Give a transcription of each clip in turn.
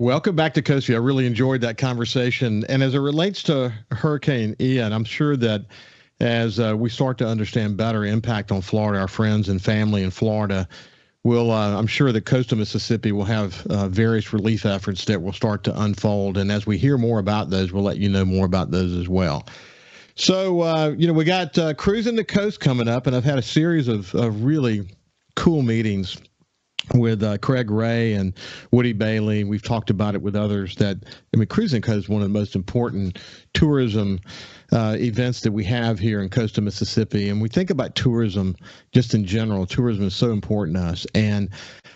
Welcome back to Coast Vue. I really enjoyed that conversation. And as it relates to Hurricane Ian, I'm sure that as we start to understand better impact on Florida, our friends and family in Florida, I'm sure the coast of Mississippi will have various relief efforts that will start to unfold. And as we hear more about those, we'll let you know more about those as well. So, we got Cruising the Coast coming up, and I've had a series of really cool meetings with Craig Ray and Woody Bailey. We've talked about it with others Cruising the Coast is one of the most important tourism events that we have here in coastal Mississippi. And we think about tourism just in general. Tourism is so important to us. And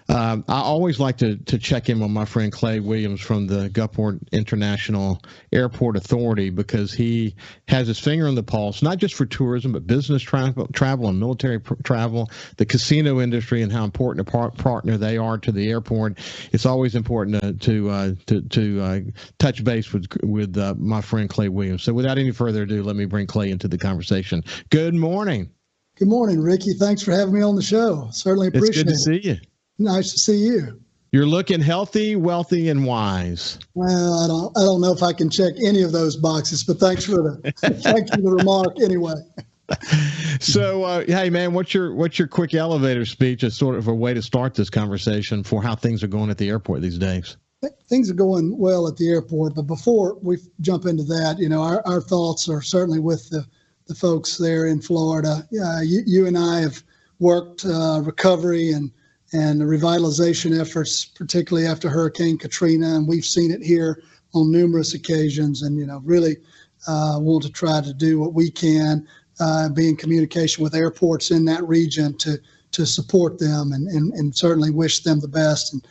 I always like to check in with my friend Clay Williams from the Gulfport International Airport Authority, because he has his finger on the pulse, not just for tourism, but business travel and military travel, the casino industry, and how important a partner they are to the airport. It's always important to touch base with my friend Clay Williams. So without any further ado, let me bring Clay into the conversation. Good morning. Good morning, Ricky. Thanks for having me on the show. Certainly appreciate it. It's good to see you. Nice to see you. You're looking healthy, wealthy, and wise. Well, I don't know if I can check any of those boxes, but thanks for the remark anyway. So, hey man, what's your quick elevator speech as sort of a way to start this conversation for how things are going at the airport these days? Things are going well at the airport, but before we jump into that, our thoughts are certainly with the folks there in Florida. You and I have worked recovery and revitalization efforts, particularly after Hurricane Katrina, and we've seen it here on numerous occasions. And really want to try to do what we can, be in communication with airports in that region to support them, and certainly wish them the best. And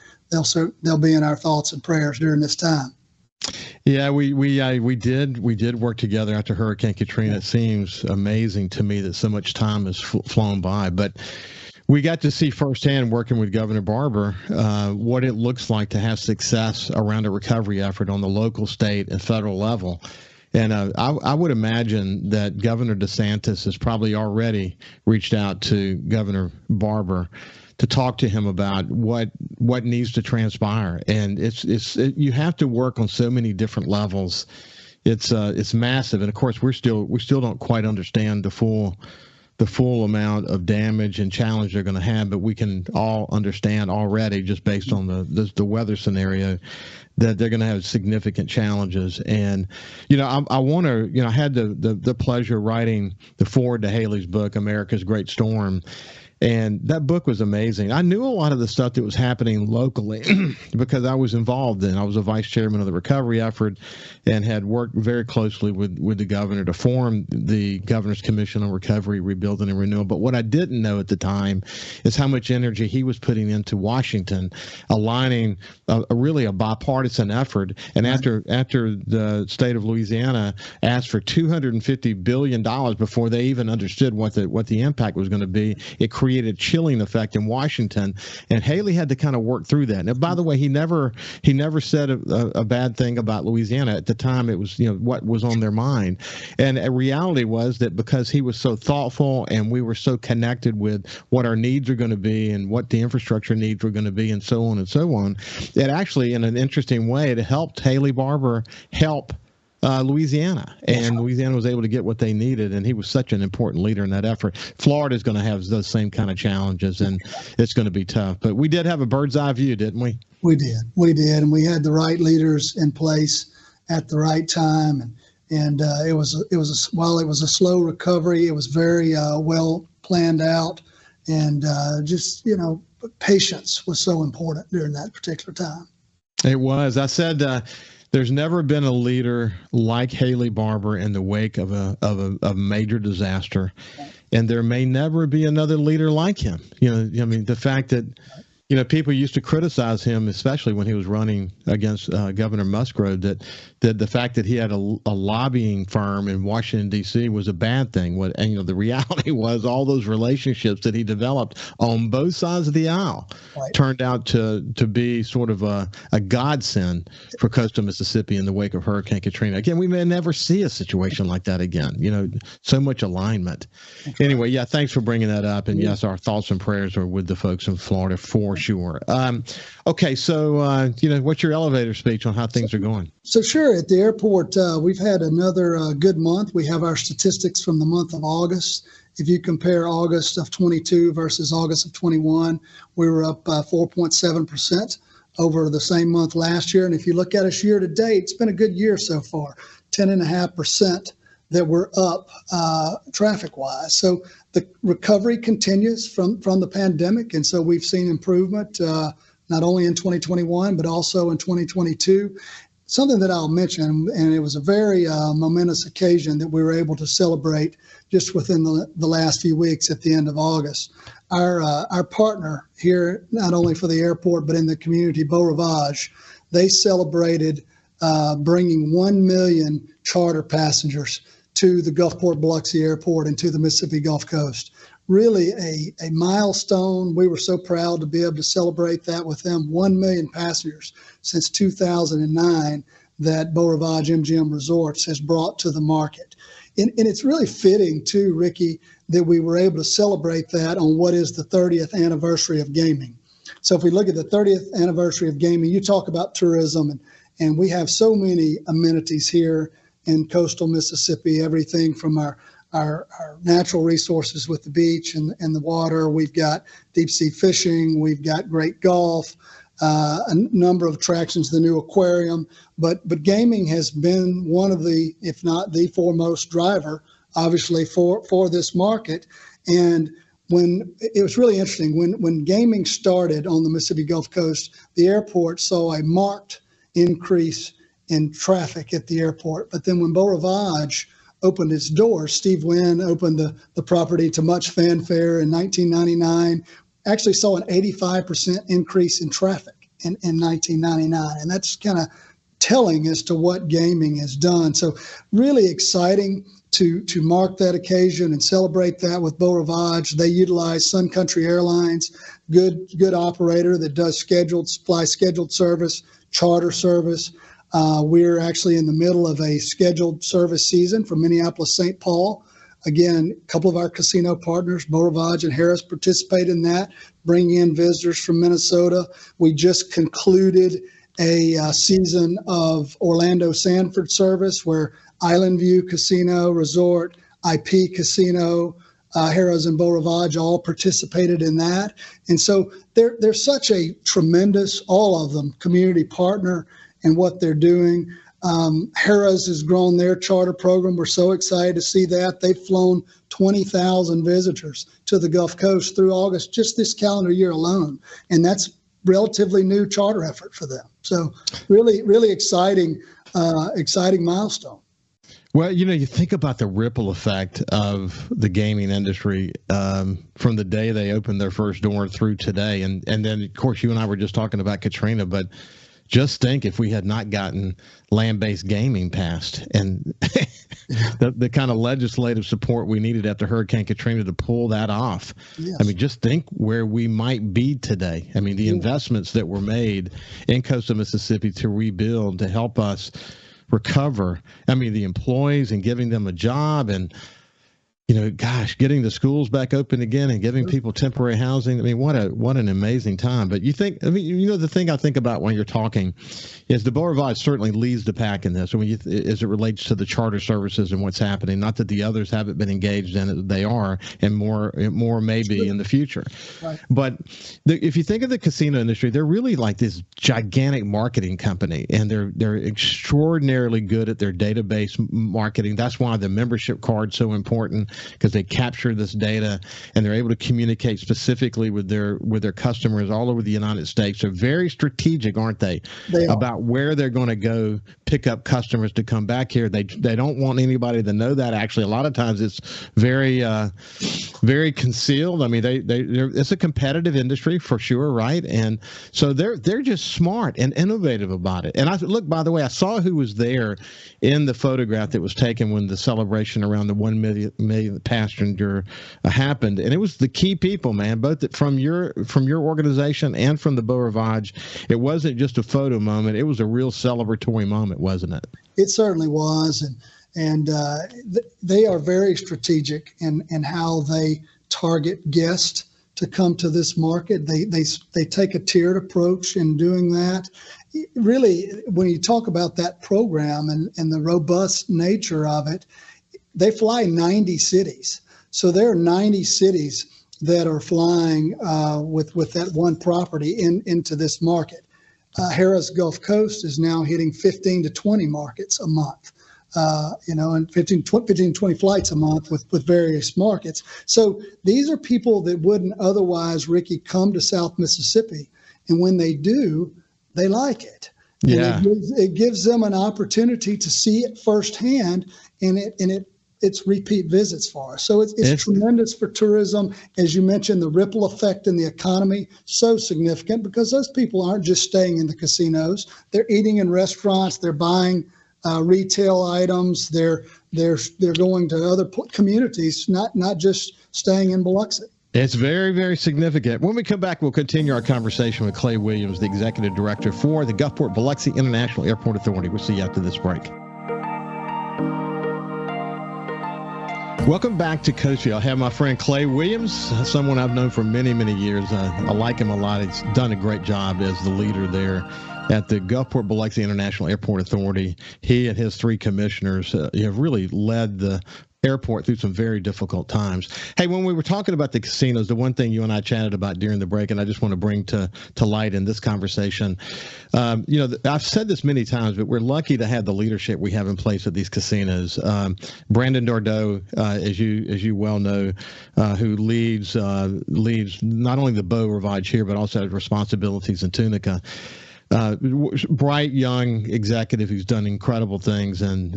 they'll be in our thoughts and prayers during this time. Yeah, we did work together after Hurricane Katrina. It seems amazing to me that so much time has flown by, but we got to see firsthand, working with Governor Barber, what it looks like to have success around a recovery effort on the local, state, and federal level. And I would imagine that Governor DeSantis has probably already reached out to Governor Barber to talk to him about what needs to transpire. And you have to work on so many different levels. It's massive, and of course we still don't quite understand the full amount of damage and challenge they're going to have, but we can all understand already, just based on the weather scenario, that they're going to have significant challenges. And I want to I had the pleasure of writing the foreword to Haley's book, America's Great Storm. And that book was amazing. I knew a lot of the stuff that was happening locally because I was involved in. I was a vice chairman of the recovery effort and had worked very closely with the governor to form the Governor's Commission on Recovery, Rebuilding, and Renewal. But what I didn't know at the time is how much energy he was putting into Washington, aligning really a bipartisan effort. And after the state of Louisiana asked for $250 billion before they even understood what the impact was going to be, it created a chilling effect in Washington, and Haley had to kind of work through that. Now, by the way, he never said a bad thing about Louisiana. At the time, it was what was on their mind, and a reality was that because he was so thoughtful and we were so connected with what our needs are going to be and what the infrastructure needs were going to be, and so on and so on, it actually, in an interesting way, it helped Haley Barber help Louisiana, and Louisiana was able to get what they needed, and he was such an important leader in that effort. Florida is going to have those same kind of challenges, and it's going to be tough. But we did have a bird's eye view, didn't we? We did, and we had the right leaders in place at the right time, and while it was a slow recovery, it was very well planned out, and patience was so important during that particular time. It was. I said. There's never been a leader like Haley Barber in the wake of a major disaster, and there may never be another leader like him. The fact that people used to criticize him, especially when he was running against Governor Musgrove, that the fact that he had a lobbying firm in Washington, D.C. was a bad thing. The reality was all those relationships that he developed on both sides of the aisle turned out to be sort of a godsend for coastal Mississippi in the wake of Hurricane Katrina. Again, we may never see a situation like that again. So much alignment. Anyway, thanks for bringing that up. And yes, our thoughts and prayers are with the folks in Florida for sure. Okay, so what's your elevator speech on how things are going? So sure, at the airport, we've had another good month. We have our statistics from the month of August. If you compare August of 22 versus August of 21, we were up 4.7% over the same month last year. And if you look at us year to date, it's been a good year so far, 10.5% that we're up traffic-wise. So the recovery continues from the pandemic, and so we've seen improvement not only in 2021 but also in 2022. Something that I'll mention, and it was a very momentous occasion that we were able to celebrate just within the last few weeks at the end of August. Our partner here, not only for the airport but in the community, Beau Rivage, they celebrated bringing 1 million charter passengers to the Gulfport-Biloxi Airport and to the Mississippi Gulf Coast. Really a milestone. We were so proud to be able to celebrate that with them. 1 million passengers since 2009 that Beau Rivage MGM Resorts has brought to the market. And it's really fitting too, Ricky, that we were able to celebrate that on what is the 30th anniversary of gaming. So if we look at the 30th anniversary of gaming, you talk about tourism, and we have so many amenities here in coastal Mississippi, everything from our natural resources with the beach and the water. We've got deep sea fishing. We've got great golf, a number of attractions, the new aquarium. But gaming has been one of the, if not the foremost driver, obviously, for this market. And when it was really interesting, when gaming started on the Mississippi Gulf Coast, the airport saw a marked increase in traffic at the airport. But then when Beau Rivage opened its doors, Steve Wynn opened the property to much fanfare in 1999, actually saw an 85% increase in traffic in 1999. And that's kind of telling as to what gaming has done. So really exciting to mark that occasion and celebrate that with Beau Rivage. They utilize Sun Country Airlines, good operator that does supply scheduled service, charter service. We're actually in the middle of a scheduled service season from Minneapolis-St. Paul. Again, a couple of our casino partners, Beau Rivage and Harris, participate in that, bring in visitors from Minnesota. We just concluded a season of Orlando Sanford service where Island View Casino Resort, IP Casino, Harrah's and Beau Rivage all participated in that. And so they're such a tremendous, all of them, community partner in what they're doing. Harrah's has grown their charter program. We're so excited to see that. They've flown 20,000 visitors to the Gulf Coast through August, just this calendar year alone. And that's relatively new charter effort for them. So really, really exciting milestone. Well, you think about the ripple effect of the gaming industry from the day they opened their first door through today. And then, of course, you and I were just talking about Katrina, but just think if we had not gotten land-based gaming passed and the kind of legislative support we needed after Hurricane Katrina to pull that off. Yes. I mean, just think where we might be today. I mean, the investments that were made in coastal Mississippi to rebuild, to help us recover. I mean, the employees and giving them a job and, getting the schools back open again and giving people temporary housing. I mean, what an amazing time. But the thing I think about when you're talking is the Beau Rivage certainly leads the pack in this. I mean, as it relates to the charter services and what's happening, not that the others haven't been engaged in it, they are, and more maybe in the future. Right. But if you think of the casino industry, they're really like this gigantic marketing company, and they're extraordinarily good at their database marketing. That's why the membership card's so important, because they capture this data and they're able to communicate specifically with their customers all over the United States. They're very strategic, aren't they? They are. About where they're going to go pick up customers to come back here. They don't want anybody to know that. Actually, a lot of times it's very very concealed. I mean, it's a competitive industry for sure, right? And so they're just smart and innovative about it. And by the way, I saw who was there in the photograph that was taken when the celebration around the 1 million passenger happened, and it was the key people, man, both from your organization and from the Beau Rivage. It wasn't just a photo moment; it was a real celebratory moment, wasn't it? It certainly was, and they are very strategic in how they target guests to come to this market. They take a tiered approach in doing that. Really, when you talk about that program and the robust nature of it, they fly 90 cities. So there are 90 cities that are flying with that one property into this market. Harrah's Gulf Coast is now hitting 15 to 20 markets a month. And 15 to 20 flights a month with various markets. So these are people that wouldn't otherwise, Ricky, come to South Mississippi. And when they do, they like it. Yeah. And it gives them an opportunity to see it firsthand, and it's repeat visits for us. So it's tremendous for tourism. As you mentioned, the ripple effect in the economy, so significant because those people aren't just staying in the casinos. They're eating in restaurants. They're buying retail items. They're going to other communities, not just staying in Biloxi. It's very, very significant. When we come back, we'll continue our conversation with Clay Williams, the Executive Director for the Gulfport-Biloxi International Airport Authority. We'll see you after this break. Welcome back to Coast Vue. I have my friend Clay Williams, someone I've known for many, many years. I like him a lot. He's done a great job as the leader there at the Gulfport-Biloxi International Airport Authority. He and his three commissioners have really led the airport through some very difficult times. Hey, when we were talking about the casinos, the one thing you and I chatted about during the break, and I just want to bring to light in this conversation, I've said this many times, but we're lucky to have the leadership we have in place at these casinos. Brandon Dordeau, as you well know, who leads not only the Beau Rivage here, but also has responsibilities in Tunica. Bright young executive who's done incredible things and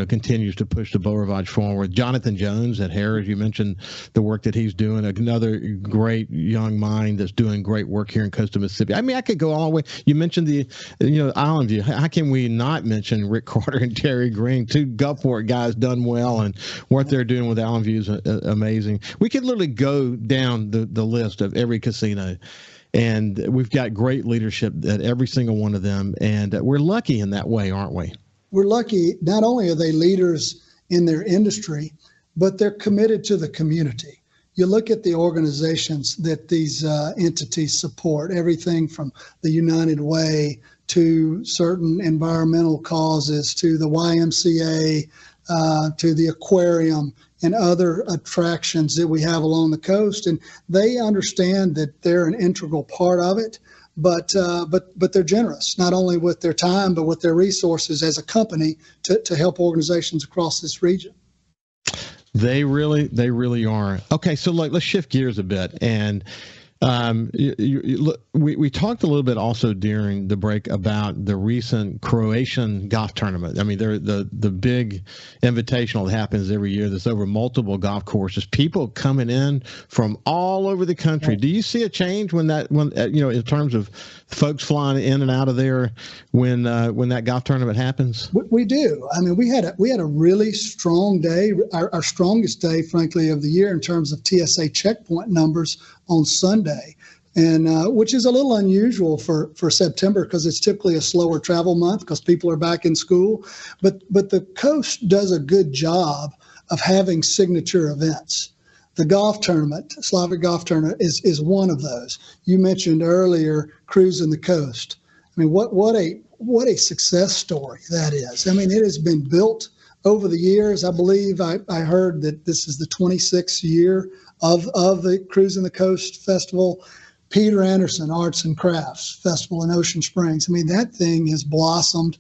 continues to push the Beau Rivage forward. Jonathan Jones at Harrah's, you mentioned the work that he's doing. Another great young mind that's doing great work here in coastal Mississippi. I mean, I could go all the way. You mentioned the Island View. How can we not mention Rick Carter and Terry Green, two Gulfport guys done well, and what they're doing with Island View is amazing. We could literally go down the list of every casino. And we've got great leadership at every single one of them. And we're lucky in that way, aren't we? We're lucky. Not only are they leaders in their industry, but they're committed to the community. You look at the organizations that these entities support, everything from the United Way to certain environmental causes, to the YMCA, to the aquarium, and other attractions that we have along the coast. And they understand that they're an integral part of it, but they're generous, not only with their time, but with their resources as a company to help organizations across this region. They really are. Okay, so let's shift gears a bit. And we talked a little bit also during the break about the recent Croatian golf tournament. I mean, the big invitational that happens every year that's over multiple golf courses, people coming in from all over the country. Do you see a change when in terms of folks flying in and out of there when that golf tournament happens? We do. I mean, we had a really strong day, our strongest day, frankly, of the year in terms of TSA checkpoint numbers on Sunday, and which is a little unusual for September because it's typically a slower travel month because people are back in school. But the coast does a good job of having signature events. The golf tournament, Slavic Golf Tournament, is one of those. You mentioned earlier Cruising the Coast. I mean, what a success story that is. I mean, it has been built over the years. I believe I heard that this is the 26th year of the Cruising the Coast Festival. Peter Anderson Arts and Crafts Festival in Ocean Springs. I mean, that thing has blossomed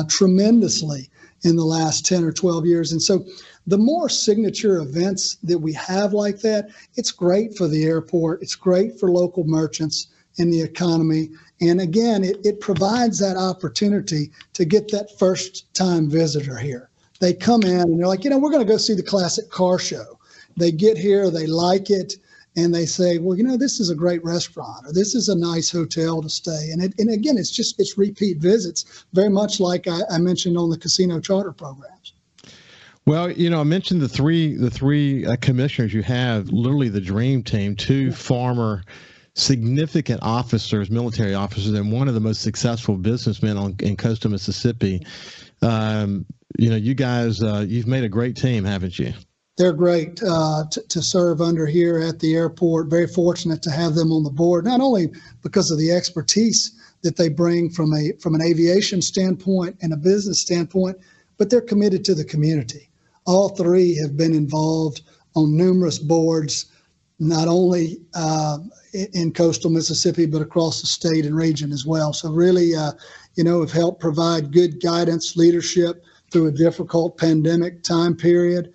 tremendously in the last 10 or 12 years. And so the more signature events that we have like that, it's great for the airport. It's great for local merchants in the economy. And again, it provides that opportunity to get that first time visitor here. They come in and they're like, we're going to go see the classic car show. They get here, they like it, and they say, well, this is a great restaurant, or this is a nice hotel to stay. And again, it's repeat visits, very much like I mentioned on the casino charter programs. Well, I mentioned the three commissioners you have, literally the dream team, two former significant officers, military officers, and one of the most successful businessmen in coastal Mississippi. You guys, you've made a great team, haven't you? They're great to serve under here at the airport. Very fortunate to have them on the board, not only because of the expertise that they bring from an aviation standpoint and a business standpoint, but they're committed to the community. All three have been involved on numerous boards, not only in coastal Mississippi, but across the state and region as well. So really, have helped provide good guidance, leadership through a difficult pandemic time period.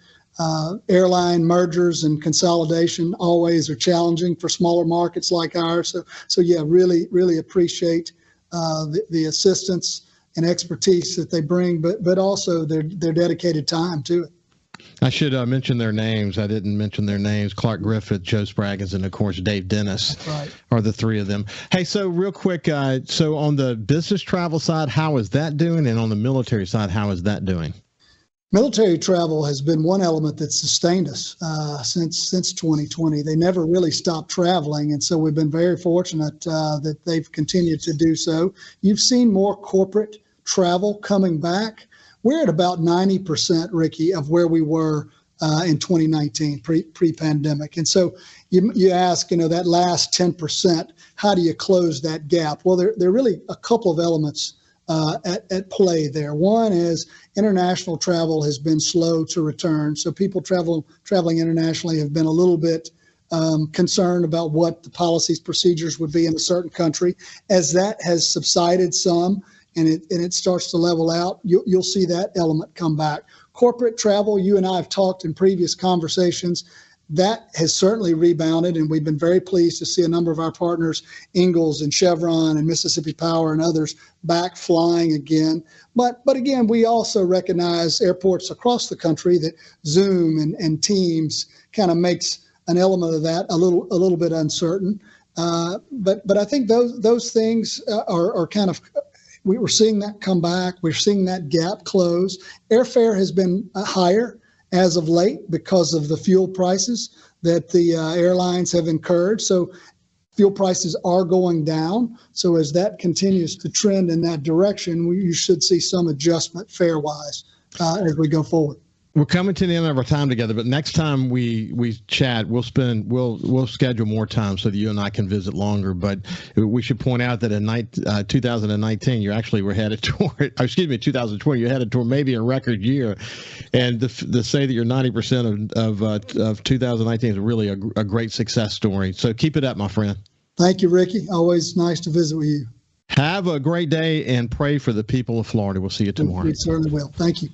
Airline mergers and consolidation always are challenging for smaller markets like ours. So yeah, really appreciate the assistance and expertise that they bring, but also their dedicated time to it. I should mention their names. I didn't mention their names. Clark Griffith, Joe Spraggins, and of course Dave Dennis. That's right. Are the three of them. Hey, so real quick, so on the business travel side, how is that doing? And on the military side, how is that doing? Military travel has been one element that sustained us since 2020. They never really stopped traveling, and so we've been very fortunate that they've continued to do so. You've seen more corporate travel coming back. We're at about 90%, Ricky, of where we were in 2019, pre-pandemic. And so you ask, that last 10%, how do you close that gap? Well, there are really a couple of elements at play there. One is international travel has been slow to return. So people traveling internationally have been a little bit concerned about what the policies, procedures would be in a certain country. As that has subsided some and it starts to level out, you'll see that element come back. Corporate travel, you and I have talked in previous conversations, that has certainly rebounded, and we've been very pleased to see a number of our partners, Ingalls and Chevron and Mississippi Power and others, back flying again. But again, we also recognize airports across the country that Zoom and Teams kind of makes an element of that a little bit uncertain. But I think those things are kind of, we're seeing that come back. We're seeing that gap close. Airfare has been higher as of late because of the fuel prices that the airlines have incurred. So fuel prices are going down. So as that continues to trend in that direction, you should see some adjustment fare-wise as we go forward. We're coming to the end of our time together, but next time we chat, we'll schedule more time so that you and I can visit longer. But we should point out that in 2019, you actually were headed toward, 2020, you're headed toward maybe a record year, and to say that you're 90% of 2019 is really a great success story. So keep it up, my friend. Thank you, Ricky. Always nice to visit with you. Have a great day and pray for the people of Florida. We'll see you tomorrow. We certainly will. Thank you.